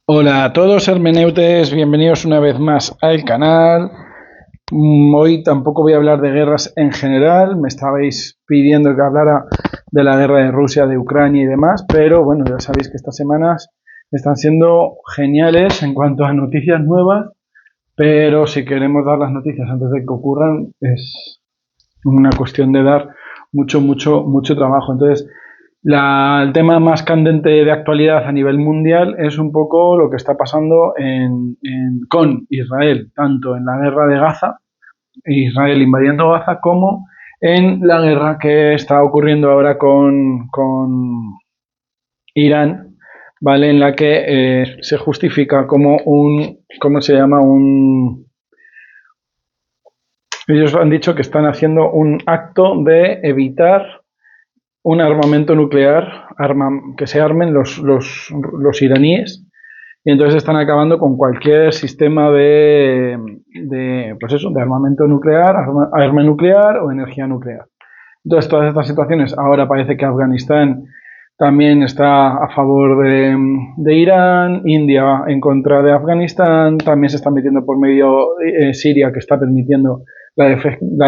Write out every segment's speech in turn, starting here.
Hola a todos hermeneutes, bienvenidos una vez más al canal. Hoy tampoco voy a hablar de guerras en general, me estabais pidiendo que hablara de la guerra de Rusia, de Ucrania y demás, pero bueno, ya sabéis que estas semanas están siendo geniales en cuanto a noticias nuevas, pero si queremos dar las noticias antes de que ocurran es una cuestión de dar mucho trabajo. Entonces, el tema más candente de actualidad a nivel mundial es un poco lo que está pasando con Israel, tanto en la guerra de Gaza, Israel invadiendo Gaza, como en la guerra que está ocurriendo ahora con Irán, ¿vale? En la que se justifica como ¿cómo se llama? Ellos han dicho que están haciendo un acto de evitar un armamento nuclear, que se armen los iraníes, y entonces están acabando con cualquier sistema pues eso, de armamento nuclear, arma nuclear o energía nuclear. Entonces, todas estas situaciones, ahora parece que Afganistán también está a favor de Irán, India en contra de Afganistán, también se está metiendo por medio Siria, que está permitiendo la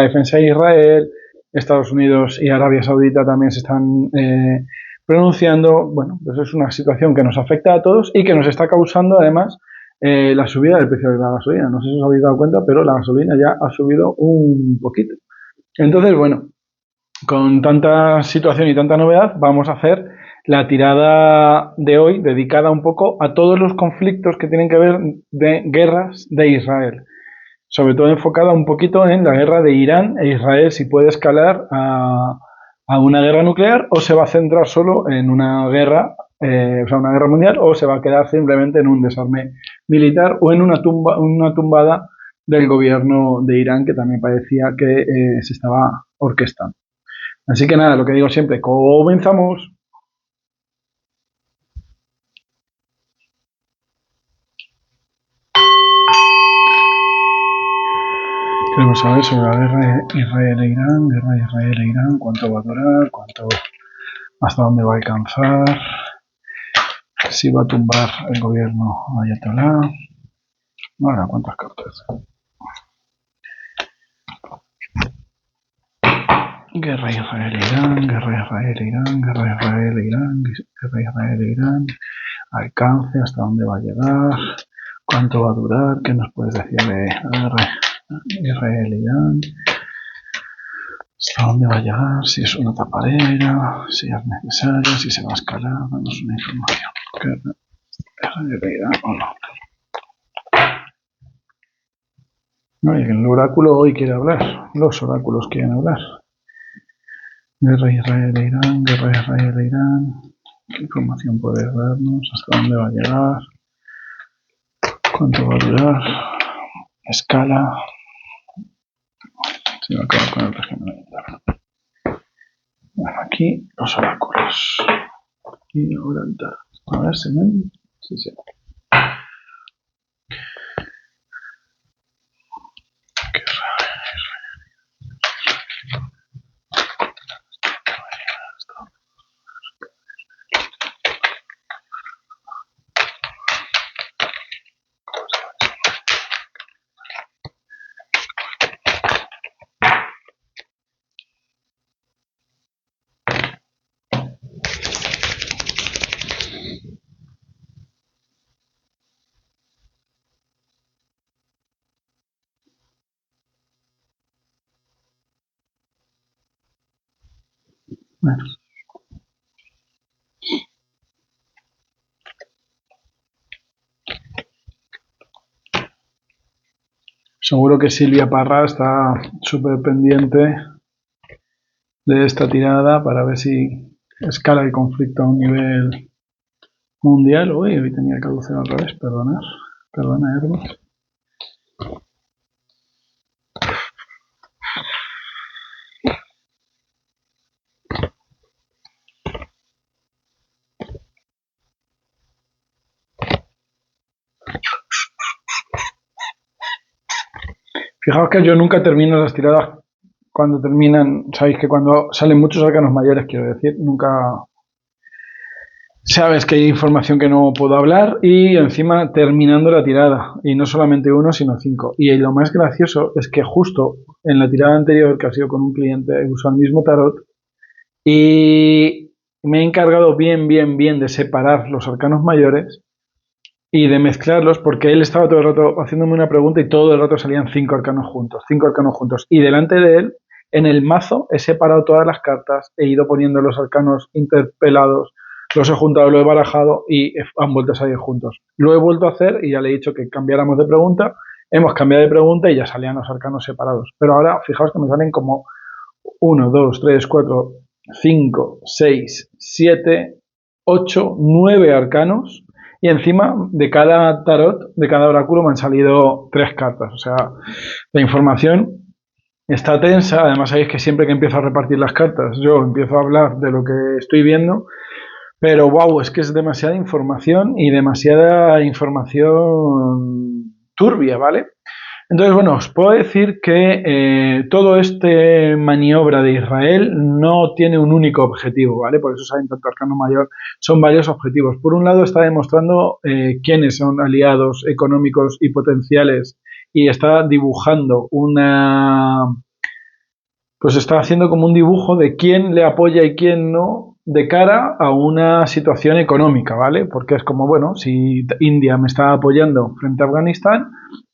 defensa de Israel, Estados Unidos y Arabia Saudita también se están pronunciando. Bueno, pues es una situación que nos afecta a todos y que nos está causando además la subida del precio de la gasolina. No sé si os habéis dado cuenta, pero la gasolina ya ha subido un poquito. Entonces, bueno, con tanta situación y tanta novedad, vamos a hacer la tirada de hoy dedicada un poco a todos los conflictos que tienen que ver de guerras de Israel. Sobre todo enfocada un poquito en la guerra de Irán e Israel, si puede escalar a una guerra nuclear o se va a centrar solo en una guerra, o sea, una guerra mundial, o se va a quedar simplemente en un desarme militar o en una tumbada del gobierno de Irán, que también parecía que se estaba orquestando. Así que nada, lo que digo siempre, comenzamos. Queremos saber sobre la guerra de Israel e Irán, guerra de Israel e Irán, cuánto va a durar, hasta dónde va a alcanzar, si va a tumbar el gobierno ayatolá. Ahora, ¿cuántas cartas? Guerra Israel-Irán, guerra Israel-Irán, guerra Israel-Irán, guerra Israel-Irán, alcance, hasta dónde va a llegar, cuánto va a durar, qué nos puedes decir de la guerra Israel-Irán, hasta dónde va a llegar, si es una tapadera, si es necesaria, si se va a escalar, danos una información. Guerra Israel-Irán o no. No, y el oráculo hoy quiere hablar, los oráculos quieren hablar. Guerra Israel-Irán, guerra Israel-Irán. ¿Qué información puedes darnos? ¿Hasta dónde va a llegar? ¿Cuánto va a durar? Escala. Se va a acabar con el régimen interno. Bueno, aquí los oráculos. Y ahora el tarot. A ver, ¿se ven? Sí, sí. Bueno. Seguro que Silvia Parra está súper pendiente de esta tirada para ver si escala el conflicto a un nivel mundial. Uy, hoy tenía que traducir al revés, perdona, Hermes. Fijaos que yo nunca termino las tiradas cuando terminan, sabéis que cuando salen muchos arcanos mayores, quiero decir, nunca Sabes que hay información que no puedo hablar y encima terminando la tirada. Y no solamente uno, sino 5. Y lo más gracioso es que justo en la tirada anterior, que ha sido con un cliente, he usado el mismo tarot y me he encargado bien de separar los arcanos mayores y de mezclarlos porque él estaba todo el rato haciéndome una pregunta y todo el rato salían 5 arcanos juntos. Y delante de él, en el mazo, he separado todas las cartas, he ido poniendo los arcanos interpelados, los he juntado, lo he barajado y han vuelto a salir juntos. Lo he vuelto a hacer y ya le he dicho que cambiáramos de pregunta, hemos cambiado de pregunta y ya salían los arcanos separados. Pero ahora, fijaos que me salen como 1, 2, 3, 4, 5, 6, 7, 8, 9 arcanos y encima de cada tarot, de cada oráculo me han salido 3 cartas. O sea, la información está tensa. Además sabéis que siempre que empiezo a repartir las cartas yo empiezo a hablar de lo que estoy viendo, pero wow, es que es demasiada información y demasiada información turbia, ¿vale? Entonces, bueno, os puedo decir que todo este maniobra de Israel no tiene un único objetivo, ¿vale? Por eso saben tanto arcano mayor, son varios objetivos. Por un lado está demostrando quiénes son aliados económicos y potenciales y está dibujando pues está haciendo como un dibujo de quién le apoya y quién no de cara a una situación económica, ¿vale? Porque es como, bueno, si India me está apoyando frente a Afganistán,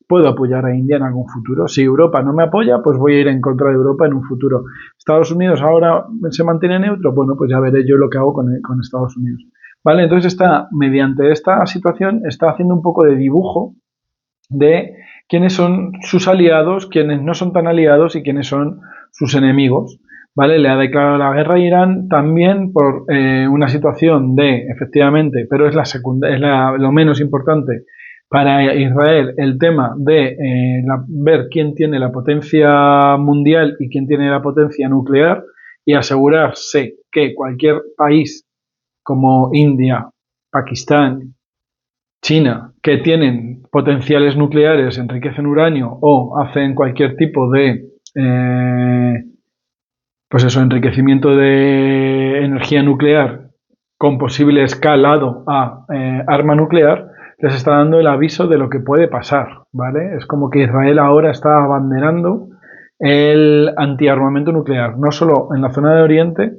puedo apoyar a India en algún futuro. Si Europa no me apoya, pues voy a ir en contra de Europa en un futuro. Estados Unidos ahora se mantiene neutro, bueno, pues ya veré yo lo que hago con Estados Unidos. ¿Vale? Entonces está, mediante esta situación, está haciendo un poco de dibujo de quiénes son sus aliados, quiénes no son tan aliados y quiénes son sus enemigos. ¿Vale? Le ha declarado la guerra a Irán también por una situación de, efectivamente, pero es lo menos importante para Israel, el tema de ver quién tiene la potencia mundial y quién tiene la potencia nuclear y asegurarse que cualquier país como India, Pakistán, China, que tienen potenciales nucleares, enriquecen uranio o hacen cualquier tipo de pues eso, enriquecimiento de energía nuclear con posible escalado a arma nuclear, les está dando el aviso de lo que puede pasar, ¿vale? Es como que Israel ahora está abanderando el antiarmamento nuclear, no solo en la zona de Oriente,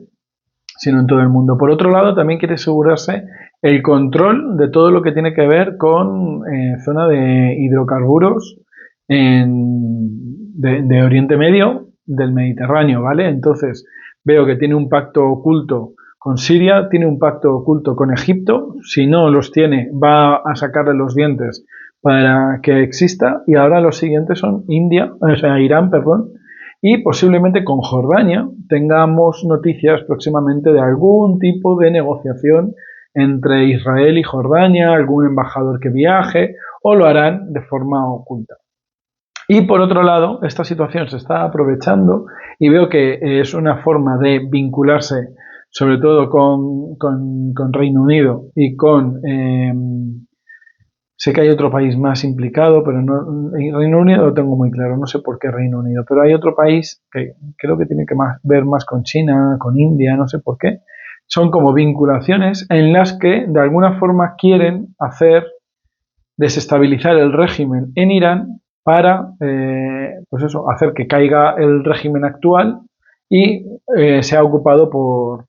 sino en todo el mundo. Por otro lado, también quiere asegurarse el control de todo lo que tiene que ver con zona de hidrocarburos de Oriente Medio, del Mediterráneo, ¿vale? Entonces veo que tiene un pacto oculto con Siria, tiene un pacto oculto con Egipto, si no los tiene va a sacarle los dientes para que exista, y ahora los siguientes son Irán, perdón, y posiblemente con Jordania tengamos noticias próximamente de algún tipo de negociación entre Israel y Jordania, algún embajador que viaje, o lo harán de forma oculta. Y por otro lado, esta situación se está aprovechando y veo que es una forma de vincularse sobre todo con Reino Unido y con... sé que hay otro país más implicado, pero no, Reino Unido lo tengo muy claro, no sé por qué Reino Unido, pero hay otro país que creo que tiene que ver más con China, con India, no sé por qué. Son como vinculaciones en las que de alguna forma quieren desestabilizar el régimen en Irán para, pues eso, hacer que caiga el régimen actual y sea ocupado por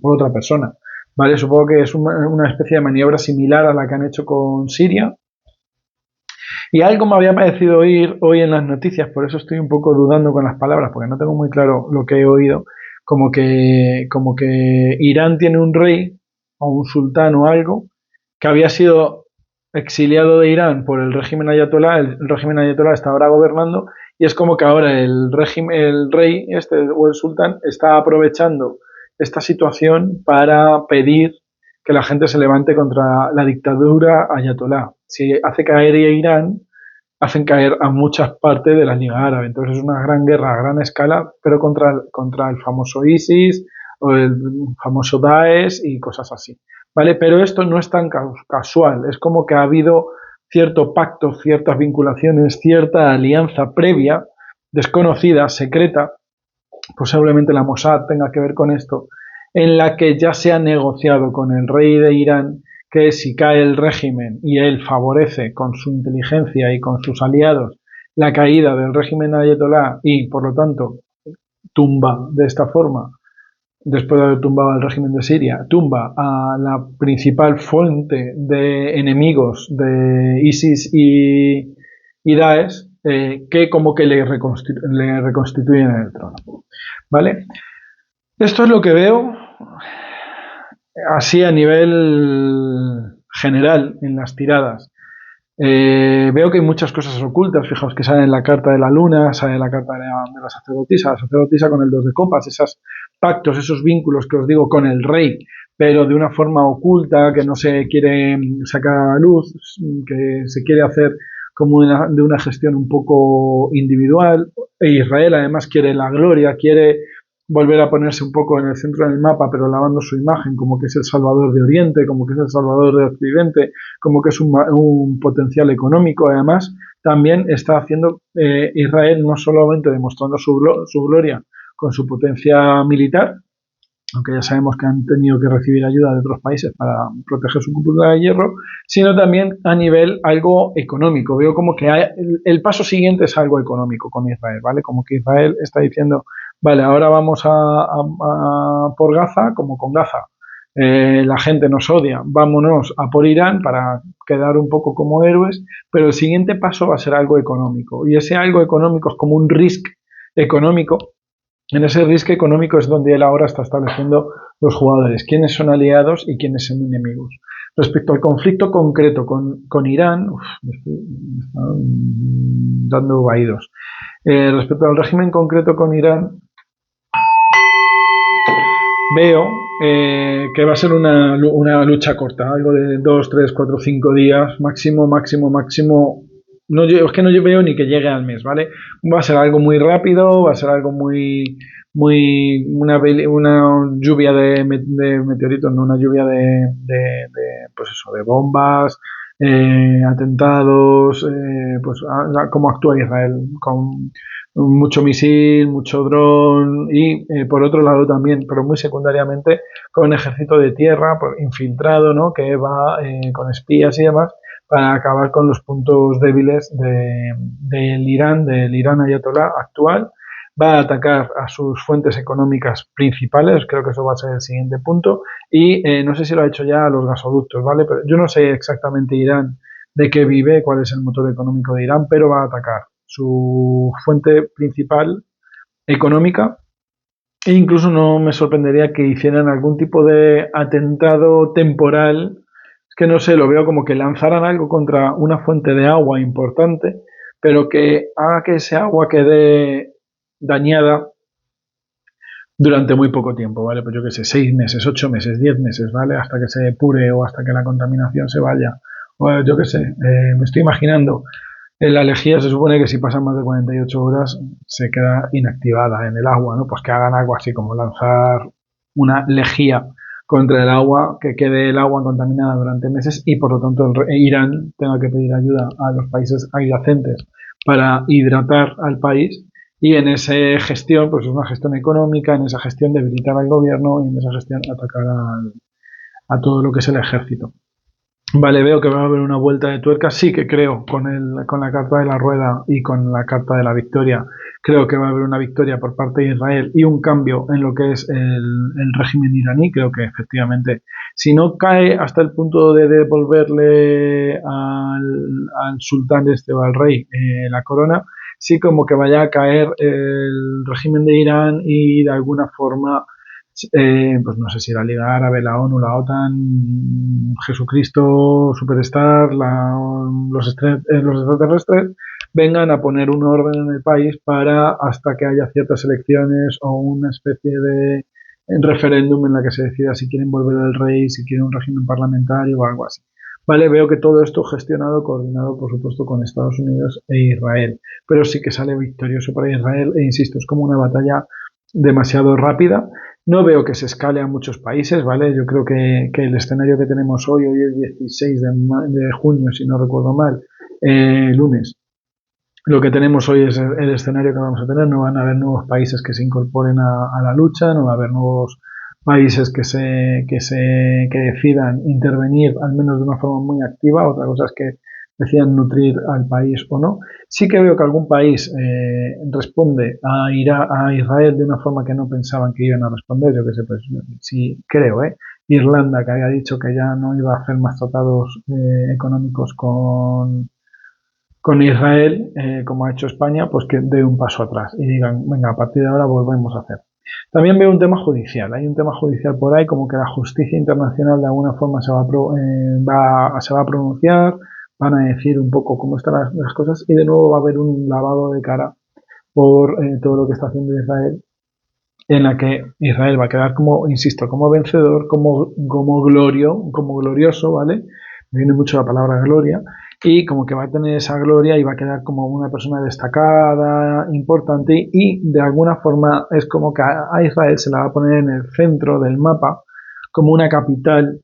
otra persona. ¿Vale? Supongo que es una especie de maniobra similar a la que han hecho con Siria. Y algo me había parecido oír hoy en las noticias, por eso estoy un poco dudando con las palabras, porque no tengo muy claro lo que he oído, como que Irán tiene un rey o un sultán o algo que había sido exiliado de Irán por el régimen ayatolá, el régimen ayatolá está ahora gobernando y es como que ahora el rey o el sultán está aprovechando esta situación para pedir que la gente se levante contra la dictadura ayatolá. Si hace caer a Irán, hacen caer a muchas partes de la Liga Árabe. Entonces es una gran guerra a gran escala, pero contra el famoso ISIS o el famoso Daesh y cosas así. ¿Vale? Pero esto no es tan casual. Es como que ha habido cierto pacto, ciertas vinculaciones, cierta alianza previa, desconocida, secreta. Posiblemente la Mossad tenga que ver con esto. en la que ya se ha negociado con el rey de Irán que si cae el régimen y él favorece con su inteligencia y con sus aliados la caída del régimen ayatolá y por lo tanto tumba de esta forma, después de haber tumbado al régimen de Siria, tumba a la principal fuente de enemigos de ISIS y Daesh, que como que le reconstituyen en el trono. ¿Vale? Esto es lo que veo así a nivel general en las tiradas. Veo que hay muchas cosas ocultas. Fijaos que sale en la carta de la luna, sale en la carta de la sacerdotisa con el 2 de copas, esos pactos, esos vínculos que os digo con el rey, pero de una forma oculta, que no se quiere sacar a la luz, que se quiere hacer como de una gestión un poco individual. E Israel además quiere la gloria, quiere volver a ponerse un poco en el centro del mapa, pero lavando su imagen, como que es el Salvador de Oriente, como que es el Salvador de Occidente, como que es un potencial económico. Además, también está haciendo Israel no solamente demostrando su gloria con su potencia militar, aunque ya sabemos que han tenido que recibir ayuda de otros países para proteger su cúpula de hierro, sino también a nivel algo económico. Veo como que el paso siguiente es algo económico con Israel, ¿vale? Como que Israel está diciendo, vale, ahora vamos a por Gaza, como con Gaza. La gente nos odia, vámonos a por Irán para quedar un poco como héroes, pero el siguiente paso va a ser algo económico, y ese algo económico es como un risk económico. En ese riesgo económico es donde él ahora está estableciendo los jugadores, quiénes son aliados y quiénes son enemigos. Respecto al conflicto concreto con Irán, me están dando vaídos. Respecto al régimen concreto con Irán, veo que va a ser una lucha corta, algo de 2, 3, 4, 5 días, máximo. No, es que no veo ni que llegue al mes, ¿vale? Va a ser algo muy rápido, va a ser algo una lluvia de meteoritos, no una lluvia pues eso, de bombas, atentados, pues como actúa Israel, con mucho misil, mucho dron y por otro lado también, pero muy secundariamente, con un ejército de tierra infiltrado, ¿no? Que va con espías y demás para acabar con los puntos débiles del Irán ayatolá actual. Va a atacar a sus fuentes económicas principales, creo que eso va a ser el siguiente punto, y no sé si lo ha hecho ya a los gasoductos, ¿vale? Pero yo no sé exactamente Irán de qué vive, cuál es el motor económico de Irán, pero va a atacar su fuente principal económica, e incluso no me sorprendería que hicieran algún tipo de atentado temporal. Es que no sé, lo veo como que lanzaran algo contra una fuente de agua importante, pero que haga que ese agua quede dañada durante muy poco tiempo, ¿vale? Pues yo qué sé, 6 meses, 8 meses, 10 meses, ¿vale? Hasta que se depure o hasta que la contaminación se vaya. O yo qué sé, me estoy imaginando. La lejía se supone que si pasan más de 48 horas se queda inactivada en el agua, ¿no? Pues que hagan algo así como lanzar una lejía contra el agua, que quede el agua contaminada durante meses y por lo tanto Irán tenga que pedir ayuda a los países adyacentes para hidratar al país, y en esa gestión, pues es una gestión económica, en esa gestión debilitar al gobierno y en esa gestión atacar a todo lo que es el ejército. Vale, veo que va a haber una vuelta de tuerca. Sí que creo, con la carta de la rueda y con la carta de la victoria, creo que va a haber una victoria por parte de Israel y un cambio en lo que es el régimen iraní. Creo que efectivamente, si no cae hasta el punto de devolverle al sultán o al rey la corona, sí como que vaya a caer el régimen de Irán y de alguna forma pues no sé si la Liga Árabe, la ONU, la OTAN, Jesucristo, Superstar, los extraterrestres vengan a poner un orden en el país para hasta que haya ciertas elecciones o una especie de referéndum en la que se decida si quieren volver al rey, si quieren un régimen parlamentario o algo así. Vale, veo que todo esto gestionado, coordinado, por supuesto, con Estados Unidos e Israel, pero sí que sale victorioso para Israel e insisto, es como una batalla demasiado rápida. No veo que se escale a muchos países, ¿vale? Yo creo que el escenario que tenemos hoy es 16 de junio, si no recuerdo mal, lunes. Lo que tenemos hoy es el escenario que vamos a tener. No van a haber nuevos países que se incorporen a la lucha, no va a haber nuevos países que decidan intervenir, al menos de una forma muy activa. Otra cosa es que decidan nutrir al país o no. Sí que veo que algún país responde a Israel de una forma que no pensaban que iban a responder. Yo que sé, pues sí creo, Irlanda, que había dicho que ya no iba a hacer más tratados económicos con Israel, como ha hecho España, pues que dé un paso atrás y digan, venga, a partir de ahora volvemos a hacer. También veo un tema judicial. Hay un tema judicial por ahí, como que la justicia internacional de alguna forma se va a pronunciar, van a decir un poco cómo están las cosas y de nuevo va a haber un lavado de cara por todo lo que está haciendo Israel, en la que Israel va a quedar como, insisto, como vencedor, como glorioso, ¿vale? Me viene mucho la palabra gloria, y como que va a tener esa gloria y va a quedar como una persona destacada, importante, y de alguna forma es como que a Israel se la va a poner en el centro del mapa, como una capital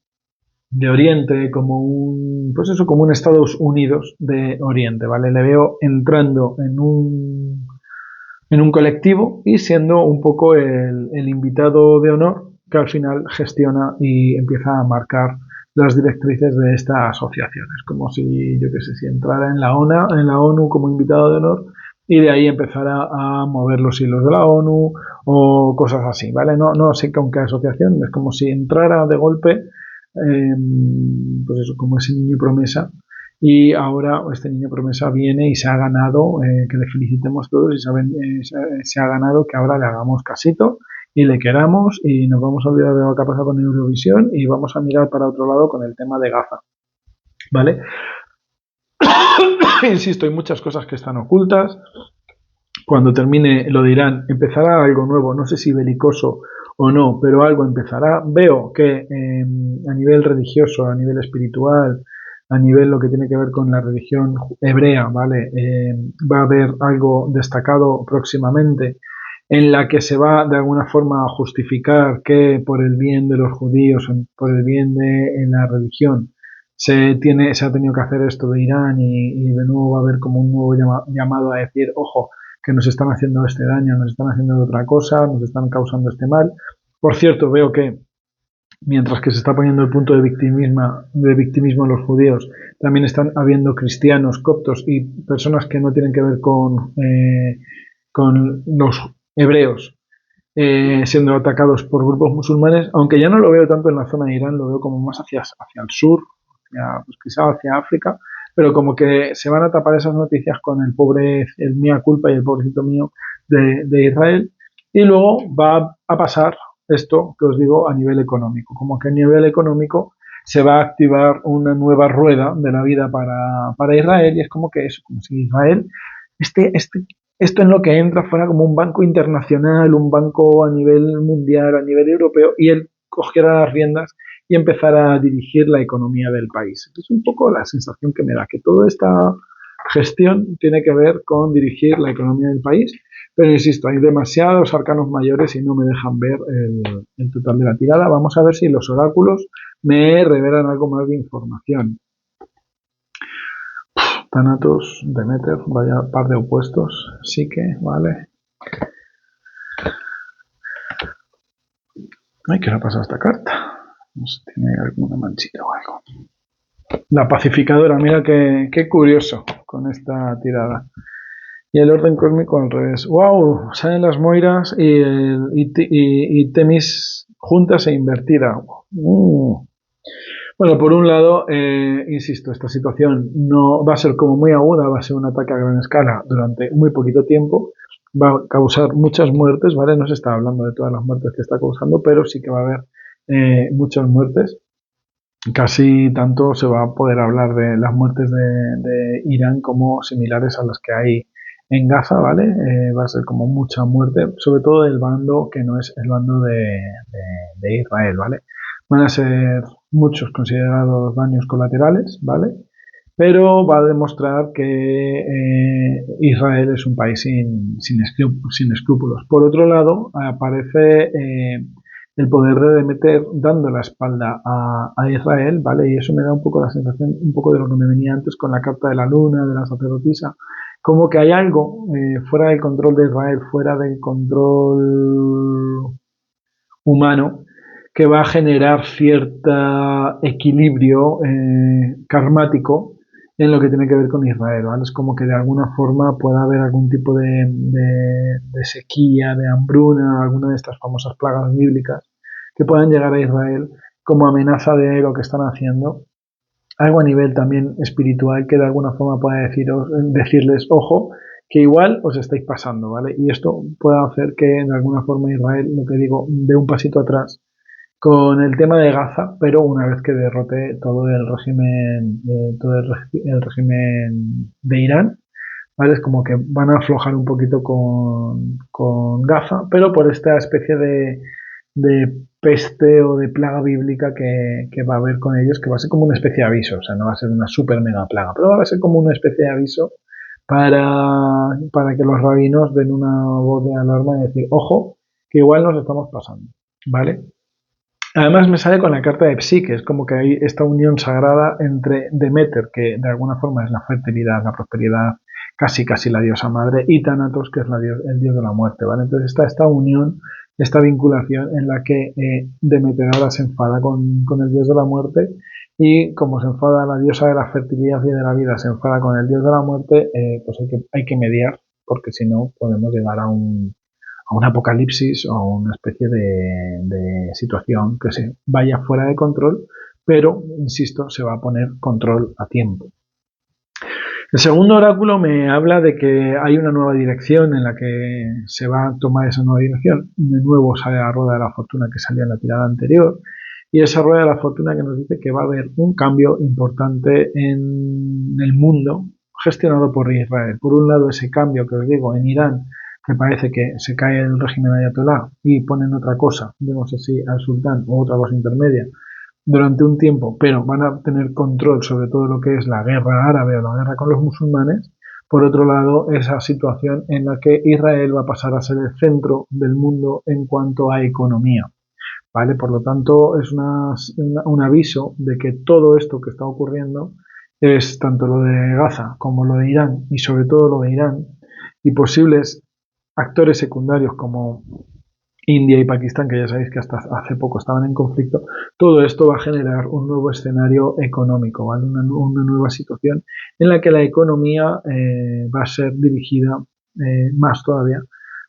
de Oriente, como pues eso, como un Estados Unidos de Oriente, ¿vale? Le veo entrando en un colectivo y siendo un poco el invitado de honor que al final gestiona y empieza a marcar las directrices de esta asociación. Es como si, yo qué sé, si entrara en la ONU como invitado de honor y de ahí empezara a mover los hilos de la ONU o cosas así, ¿vale? No sé con qué asociación, es como si entrara de golpe, pues eso, como ese niño promesa, y ahora este niño promesa viene y se ha ganado, que le felicitemos todos y se ha ganado que ahora le hagamos casito y le queramos y nos vamos a olvidar de lo que ha pasado con Eurovisión y vamos a mirar para otro lado con el tema de Gaza, ¿vale? Insisto, hay muchas cosas que están ocultas. Cuando termine lo dirán, empezará algo nuevo, no sé si belicoso o no, pero algo empezará. Veo que a nivel religioso, a nivel espiritual, a nivel lo que tiene que ver con la religión hebrea, ¿vale? Va a haber algo destacado próximamente en la que se va de alguna forma a justificar que por el bien de los judíos, por el bien de la religión, se ha tenido que hacer esto de Irán y de nuevo va a haber como un nuevo llamado a decir, ojo, que nos están haciendo este daño, nos están haciendo otra cosa, nos están causando este mal. Por cierto, veo que mientras que se está poniendo el punto de victimismo en los judíos, también están habiendo cristianos, coptos y personas que no tienen que ver con los hebreos siendo atacados por grupos musulmanes, aunque ya no lo veo tanto en la zona de Irán, lo veo como más hacia el sur, pues quizá hacia África, pero como que se van a tapar esas noticias con el mea culpa y el pobrecito mío de Israel, y luego va a pasar esto que os digo a nivel económico, como que a nivel económico se va a activar una nueva rueda de la vida para Israel, y es como que eso, como si Israel, este, este, esto en lo que entra fuera como un banco internacional, un banco a nivel mundial, a nivel europeo, y él cogiera las riendas y empezara a dirigir la economía del país. Es un poco la sensación que me da, que toda esta gestión tiene que ver con dirigir la economía del país, pero insisto, hay demasiados arcanos mayores y no me dejan ver el total de la tirada. Vamos a ver si los oráculos me revelan algo más de información. Thanatos, Demeter, vaya par de opuestos, sí que, vale. Ay, ¿qué le ha pasado a esta carta? No sé, tiene alguna manchita o algo. La pacificadora, mira qué curioso con esta tirada. Y el orden cósmico al revés. ¡Wow! Salen las Moiras y Temis juntas e invertida. Bueno, por un lado, insisto, esta situación no va a ser como muy aguda, va a ser un ataque a gran escala durante muy poquito tiempo, va a causar muchas muertes, ¿vale? No se está hablando de todas las muertes que está causando, pero sí que va a haber muchas muertes. Casi tanto se va a poder hablar de las muertes de Irán como similares a las que hay en Gaza, ¿vale? Va a ser como mucha muerte, sobre todo del bando que no es el bando de Israel, ¿vale? Van a ser muchos considerados daños colaterales, ¿vale? Pero va a demostrar que Israel es un país sin escrúpulos. Por otro lado, aparece el poder de Demeter dando la espalda a Israel, ¿vale? Y eso me da un poco la sensación, un poco de lo que me venía antes con la carta de la luna, de la sacerdotisa, como que hay algo fuera del control de Israel, fuera del control humano, que va a generar cierto equilibrio karmático en lo que tiene que ver con Israel, ¿vale? Es como que de alguna forma pueda haber algún tipo de sequía, de hambruna, alguna de estas famosas plagas bíblicas que puedan llegar a Israel como amenaza de lo que están haciendo. Algo a nivel también espiritual que de alguna forma pueda decirles, ojo, que igual os estáis pasando, ¿vale? Y esto puede hacer que de alguna forma Israel, lo que digo, dé un pasito atrás con el tema de Gaza, pero una vez que derrote todo el régimen, el régimen de Irán, ¿vale? Es como que van a aflojar un poquito con Gaza, pero por esta especie de peste o de plaga bíblica que va a haber con ellos, que va a ser como una especie de aviso, o sea, no va a ser una super mega plaga, pero va a ser como una especie de aviso para que los rabinos den una voz de alarma y decir, ojo, que igual nos estamos pasando, ¿vale? Además me sale con la carta de Psi, que es como que hay esta unión sagrada entre Demeter, que de alguna forma es la fertilidad, la prosperidad, casi la diosa madre, y Thanatos, que es el dios de la muerte, ¿vale? Entonces está esta unión, esta vinculación en la que Demeter ahora se enfada con el dios de la muerte, y como se enfada la diosa de la fertilidad y de la vida, se enfada con el dios de la muerte, pues hay que mediar, porque si no podemos llegar a un apocalipsis o a una especie de situación que se vaya fuera de control, pero, insisto, se va a poner control a tiempo. El segundo oráculo me habla de que hay una nueva dirección en la que se va a tomar esa nueva dirección. De nuevo sale la rueda de la fortuna que salía en la tirada anterior, y esa rueda de la fortuna que nos dice que va a haber un cambio importante en el mundo gestionado por Israel. Por un lado, ese cambio que os digo en Irán, que parece que se cae el régimen ayatolá y ponen otra cosa, yo no sé si al sultán o otra cosa intermedia, durante un tiempo, pero van a tener control sobre todo lo que es la guerra árabe o la guerra con los musulmanes. Por otro lado, esa situación en la que Israel va a pasar a ser el centro del mundo en cuanto a economía, ¿vale? Por lo tanto, es un aviso de que todo esto que está ocurriendo es tanto lo de Gaza como lo de Irán, y sobre todo lo de Irán, y posibles actores secundarios como India y Pakistán, que ya sabéis que hasta hace poco estaban en conflicto. Todo esto va a generar un nuevo escenario económico, ¿vale? Una nueva situación en la que la economía va a ser dirigida más todavía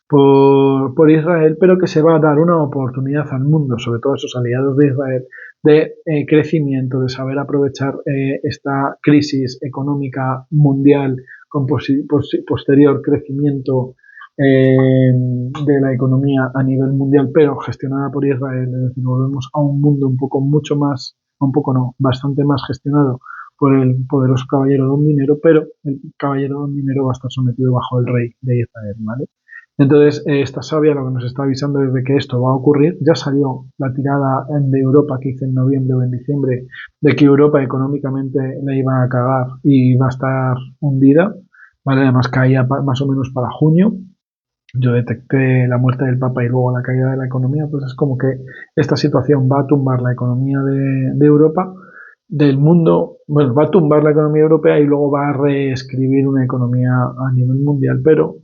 por Israel, pero que se va a dar una oportunidad al mundo, sobre todo a esos aliados de Israel, de crecimiento, de saber aprovechar esta crisis económica mundial con posterior crecimiento de la economía a nivel mundial, pero gestionada por Israel. Es decir, volvemos a un mundo un poco mucho más, un poco no, bastante más gestionado por el poderoso caballero Don Dinero, pero el caballero Don Dinero va a estar sometido bajo el rey de Israel, ¿vale? Entonces, esta sabia lo que nos está avisando es de que esto va a ocurrir. Ya salió la tirada de Europa que hice en noviembre o en diciembre, de que Europa económicamente la iba a cagar y va a estar hundida, ¿vale? Además caía más o menos para junio. Yo detecté la muerte del Papa y luego la caída de la economía, pues es como que esta situación va a tumbar la economía de Europa, del mundo, bueno, va a tumbar la economía europea y luego va a reescribir una economía a nivel mundial, pero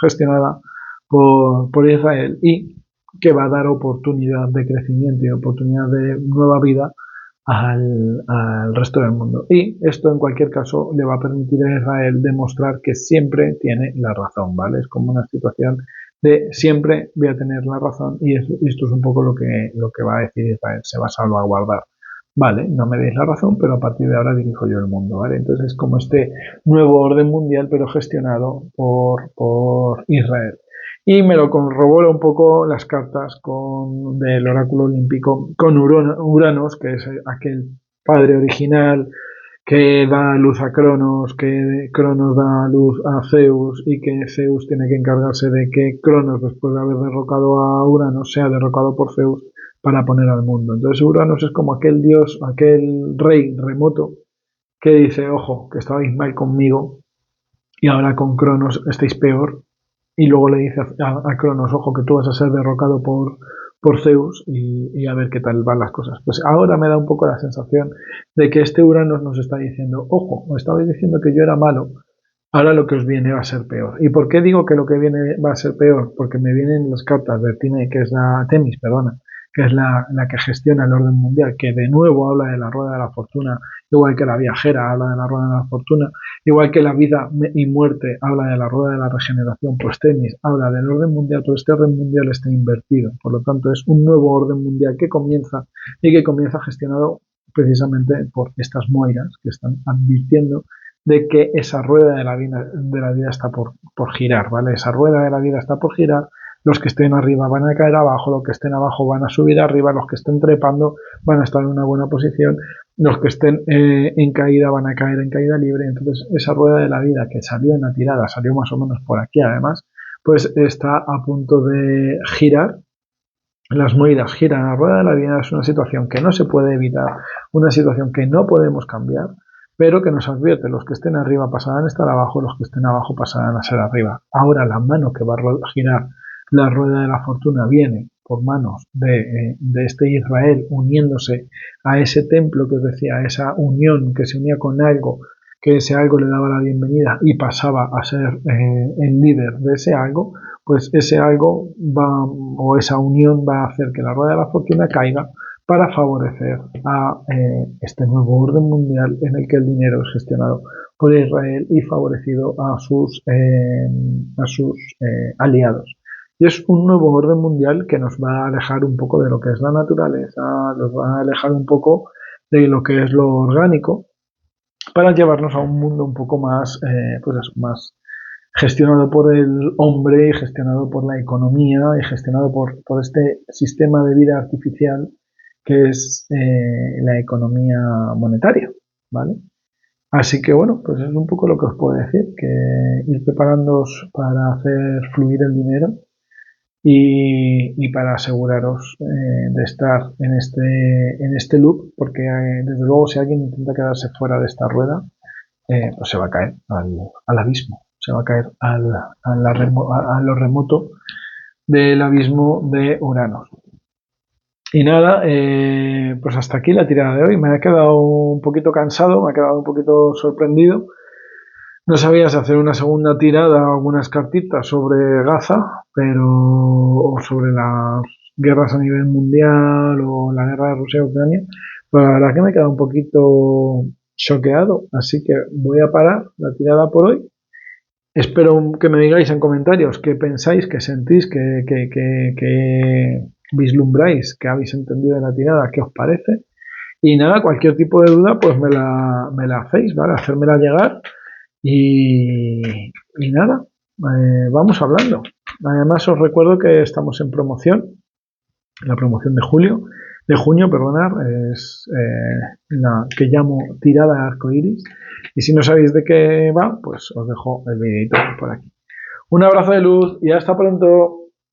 gestionada por Israel, y que va a dar oportunidad de crecimiento y oportunidad de nueva vida al resto del mundo. Y esto en cualquier caso le va a permitir a Israel demostrar que siempre tiene la razón, ¿vale? Es como una situación de siempre voy a tener la razón, y esto es un poco lo que va a decir Israel, se va a salvaguardar. Vale, no me deis la razón, pero a partir de ahora dirijo yo el mundo, ¿vale? Entonces es como este nuevo orden mundial, pero gestionado por Israel. Y me lo corrobora un poco las cartas del oráculo olímpico con Uranos, que es aquel padre original que da luz a Cronos, que Cronos da luz a Zeus, y que Zeus tiene que encargarse de que Cronos, después de haber derrocado a Uranos, sea derrocado por Zeus para poner al mundo. Entonces Uranos es como aquel dios, aquel rey remoto que dice, ojo, que estabais mal conmigo y ahora con Cronos estáis peor, y luego le dice a Cronos, ojo, que tú vas a ser derrocado por Zeus, y a ver qué tal van las cosas. Pues ahora me da un poco la sensación de que este Uranos nos está diciendo, ojo, me estabais diciendo que yo era malo, ahora lo que os viene va a ser peor. ¿Y por qué digo que lo que viene va a ser peor? Porque me vienen las cartas de Time, que es la Temis, perdona, que es la que gestiona el orden mundial, que de nuevo habla de la rueda de la fortuna, igual que la viajera habla de la rueda de la fortuna, igual que la vida y muerte habla de la rueda de la regeneración, pues Temis habla del orden mundial, pero este orden mundial está invertido. Por lo tanto, es un nuevo orden mundial que comienza y que comienza gestionado precisamente por estas moiras que están advirtiendo de que esa rueda de la vida está por girar, ¿vale? Esa rueda de la vida está por girar, los que estén arriba van a caer abajo, los que estén abajo van a subir arriba, los que estén trepando van a estar en una buena posición, los que estén en caída van a caer en caída libre. Entonces, esa rueda de la vida que salió en la tirada, salió más o menos por aquí además, pues está a punto de girar. Las moiras giran, la rueda de la vida es una situación que no se puede evitar, una situación que no podemos cambiar, pero que nos advierte, los que estén arriba pasarán a estar abajo, los que estén abajo pasarán a ser arriba. Ahora la mano que va a girar la rueda de la fortuna viene por manos de este Israel uniéndose a ese templo que os decía, a esa unión que se unía con algo, que ese algo le daba la bienvenida y pasaba a ser el líder de ese algo, pues ese algo va, o esa unión va a hacer que la rueda de la fortuna caiga para favorecer a este nuevo orden mundial en el que el dinero es gestionado por Israel y favorecido a sus aliados. Y es un nuevo orden mundial que nos va a alejar un poco de lo que es la naturaleza, nos va a alejar un poco de lo que es lo orgánico, para llevarnos a un mundo un poco más, pues eso, más gestionado por el hombre, gestionado por la economía y gestionado por este sistema de vida artificial que es la economía monetaria, ¿vale? Así que bueno, pues es un poco lo que os puedo decir, que ir preparándoos para hacer fluir el dinero y para aseguraros de estar en este loop, porque desde luego si alguien intenta quedarse fuera de esta rueda, pues se va a caer al abismo, se va a caer a lo remoto del abismo de Urano. Y nada, pues hasta aquí la tirada de hoy. Me ha quedado un poquito cansado, me ha quedado un poquito sorprendido. No sabía si hacer una segunda tirada, algunas cartitas sobre Gaza, o sobre las guerras a nivel mundial o la guerra de Rusia y Ucrania. Pero la verdad que me he quedado un poquito choqueado, así que voy a parar la tirada por hoy. Espero que me digáis en comentarios qué pensáis, qué sentís, qué vislumbráis, qué habéis entendido de la tirada, qué os parece. Y nada, cualquier tipo de duda, pues me la hacéis, ¿vale? Hacérmela llegar y, y nada, vamos hablando. Además os recuerdo que estamos en promoción, la promoción de junio, perdonar, es la que llamo tirada arcoiris. Y si no sabéis de qué va, pues os dejo el videito por aquí. Un abrazo de luz y hasta pronto.